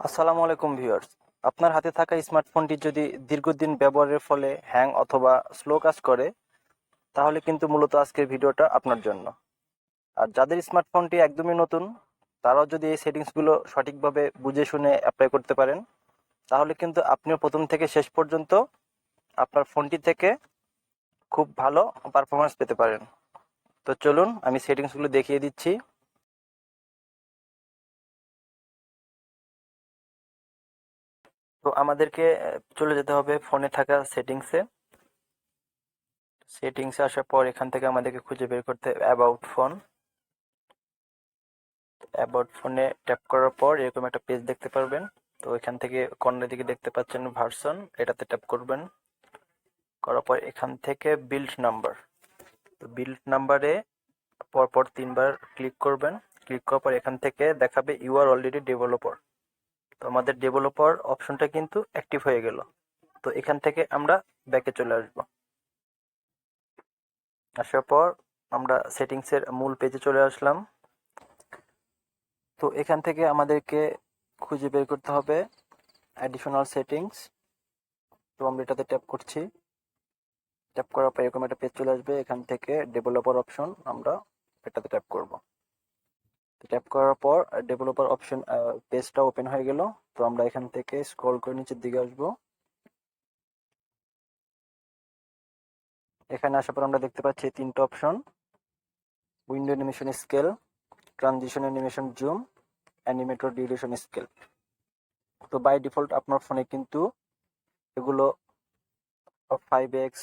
আসসালামু আলাইকুম ভিউয়ার্স। আপনার হাতে থাকা স্মার্টফোনটি যদি দীর্ঘদিন ব্যবহারের ফলে হ্যাং অথবা স্লো কাজ করে, তাহলে কিন্তু মূলত আজকের ভিডিওটা আপনার জন্য। আর যাদের স্মার্টফোনটি একদমই নতুন, তারাও যদি এই সেটিংসগুলো সঠিকভাবে বুঝে শুনে অ্যাপ্লাই করতে পারেন, তাহলে কিন্তু আপনিও প্রথম থেকে শেষ পর্যন্ত আপনার ফোনটি থেকে খুব ভালো পারফরমেন্স পেতে পারেন। তো চলুন আমি সেটিংসগুলো দেখিয়ে দিচ্ছি। তো আমাদেরকে চলে যেতে হবে ফোনে থাকা সেটিংসে। সেটিংসে আসার পর এখান থেকে আমাদেরকে খুঁজে বের করতে হবে অ্যাবাউট ফোন। অ্যাবাউট ফোনে ট্যাপ করার পর এরকম একটা পেজ দেখতে পারবেন। তো এখান থেকে কর্নারের দিকে দেখতে পাচ্ছেন ভার্সন, এটাতে ট্যাপ করবেন। করার পর এখান থেকে বিল্ড নাম্বার, তো বিল্ড নাম্বারে পরপর 3 বার ক্লিক করবেন। ক্লিক করার পর এখান থেকে দেখাবে ইউ আর অলরেডি ডেভেলপার। তো আমাদের ডেভেলপার অপশনটা কিন্তু অ্যাক্টিভ হয়ে গেল। তো এখান থেকে আমরা ব্যাকে চলে আসবো। আসার পর আমরা সেটিংসের মূল পেজে চলে আসলাম। তো এখান থেকে আমাদেরকে খুঁজে বের করতে হবে অ্যাডিশনাল সেটিংস। তো আমরা এটাতে ট্যাপ করছি। ট্যাপ করার পর এরকম একটা পেজ চলে আসবে। এখান থেকে ডেভেলপার অপশন আমরা এটাতে ট্যাপ করব। ট্যাপ করার পর ডেভেলপার অপশন পেজটা ওপেন হয়ে গেল। তো আমরা এখান থেকে স্ক্রল করে নিচের দিকে আসব। এখানে আসার পর আমরা দেখতে পাচ্ছি 3টা option: window animation scale, transition animation zoom, animator duration scale. তো বাই ডিফল্ট আপনার ফোনে কিন্তু এগুলো 5x,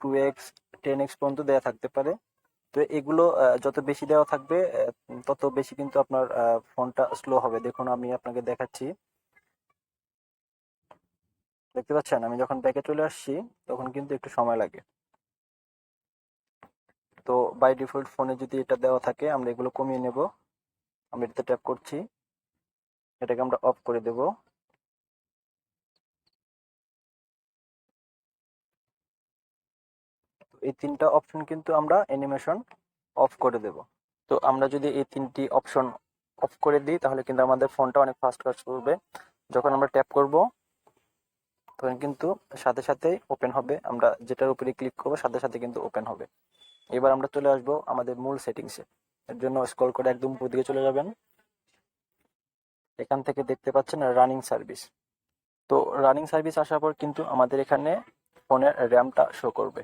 2x, 10x পর্যন্ত দেওয়া থাকতে পারে। তো এগুলো যত বেশি দেওয়া থাকবে তত বেশি কিন্তু আপনার ফোনটা স্লো হবে। দেখুন আমি আপনাকে দেখাচ্ছি। দেখতে পাচ্ছেন আমি যখন ব্যাকে চলে আসছি তখন কিন্তু একটু সময় লাগে। তো বাই ডিফল্ট ফোনে যদি এটা দেওয়া থাকে আমরা এগুলো কমিয়ে নেব। আমি এটাতে ট্যাপ করছি, এটাকে আমরা অফ করে দেব। তো এই 3টা অপশন কিন্তু আমরা অ্যানিমেশন অফ করে দেব। তো আমরা যদি এই 3টি অপশন অফ করে দিই তাহলে কিন্তু আমাদের ফোনটা অনেক ফাস্ট কাজ করবে। যখন আমরা ট্যাপ করব তখন কিন্তু সাথে সাথেই ওপেন হবে। আমরা যেটার উপরে ক্লিক করবো সাথে সাথে কিন্তু ওপেন হবে। এবার আমরা চলে আসবো আমাদের মূল সেটিংসে। এর জন্য স্ক্রল করে একদম উপর দিকে চলে যাবেন। এখান থেকে দেখতে পাচ্ছেন রানিং সার্ভিস। তো রানিং সার্ভিস আসার পর কিন্তু আমাদের এখানে ফোনের র্যামটা শো করবে।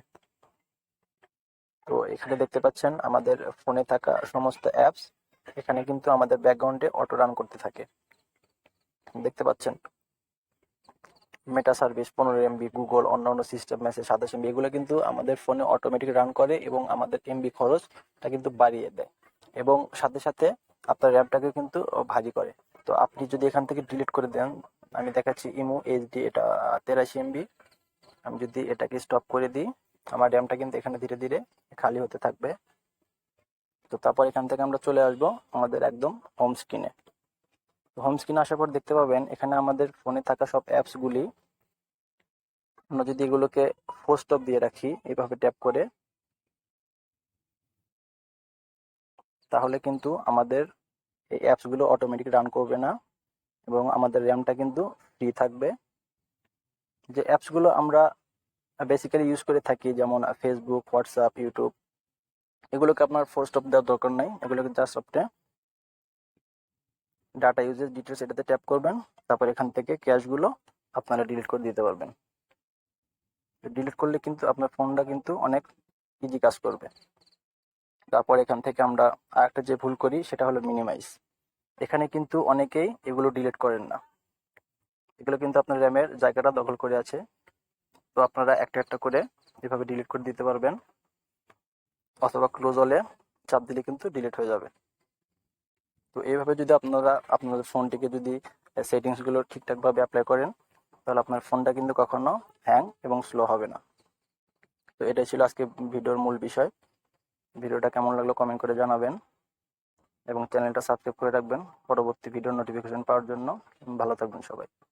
তো এখানে দেখতে পাচ্ছেন আমাদের ফোনে থাকা সমস্ত অ্যাপস এখানে কিন্তু আমাদের ব্যাকগ্রাউন্ডে অটো রান করতে থাকে। দেখতে পাচ্ছেন মেটা সার্ভিস 15 MB, গুগল, অন্যান্য সিস্টেম মেসেজ 27 MB, এগুলো কিন্তু আমাদের ফোনে অটোমেটিক রান করে এবং আমাদের এমবি খরচটা কিন্তু বাড়িয়ে দেয় এবং সাথে সাথে আপনার র্যামটাকে কিন্তু ভারী করে। তো আপনি যদি এখান থেকে ডিলিট করে দেন, আমি দেখাচ্ছি ইমো এইচডি, এটা 83 MB। আমি যদি এটাকে স্টপ করে দিই আমার র্যামটা কিন্তু এখানে ধীরে ধীরে খালি হতে থাকবে। তো তারপর এখান থেকে আমরা চলে আসবো আমাদের একদম হোম স্ক্রিনে। হোম স্ক্রিনে আসার পর দেখতে পাবেন এখানে আমাদের ফোনে থাকা সব অ্যাপসগুলি, আমরা যদি এগুলোকে ফুল স্টপ দিয়ে রাখি এইভাবে ট্যাপ করে, তাহলে কিন্তু আমাদের এই অ্যাপসগুলো অটোমেটিক রান করবে না এবং আমাদের র্যামটা কিন্তু ফ্রি থাকবে। যে অ্যাপসগুলো আমরা বেসিক্যালি ইউজ করে থাকি যেমন ফেসবুক, হোয়াটসঅ্যাপ, ইউটিউব, এগুলোকে আপনার ফুল স্টপ দেওয়ার দরকার নাই। এগুলোকে জাস্ট আপনি ডাটা ইউজেস ডিটেলস এটাতে ট্যাপ করবেন। তারপর এখান থেকে ক্যাশগুলো আপনারা ডিলিট করে দিতে পারবেন। ডিলিট করলে কিন্তু আপনার ফোনটা কিন্তু অনেক ইজি কাজ করবে। তারপর এখান থেকে আমরা আরেকটা যে ভুল করি সেটা হলো মিনিমাইজ। এখানে কিন্তু অনেকেই এগুলো ডিলিট করেন না। এগুলো কিন্তু আপনার র্যামের জায়গাটা দখল করে আছে। তো আপনারা একটা একটা করে এভাবে ডিলিট করে দিতে পারবেন, অথবা ক্লোজ হলে চাপ দিলে কিন্তু ডিলিট হয়ে যাবে। তো এইভাবে যদি আপনারা আপনাদের ফোনটিকে যদি সেটিংসগুলো ঠিকঠাকভাবে অ্যাপ্লাই করেন তাহলে আপনার ফোনটা কিন্তু কখনো হ্যাং এবং স্লো হবে না। তো এটাই ছিল আজকে ভিডিওর মূল বিষয়। ভিডিওটা কেমন লাগলো কমেন্ট করে জানাবেন এবং চ্যানেলটা সাবস্ক্রাইব করে রাখবেন পরবর্তী ভিডিওর নোটিফিকেশন পাওয়ার জন্য। ভালো থাকবেন সবাই।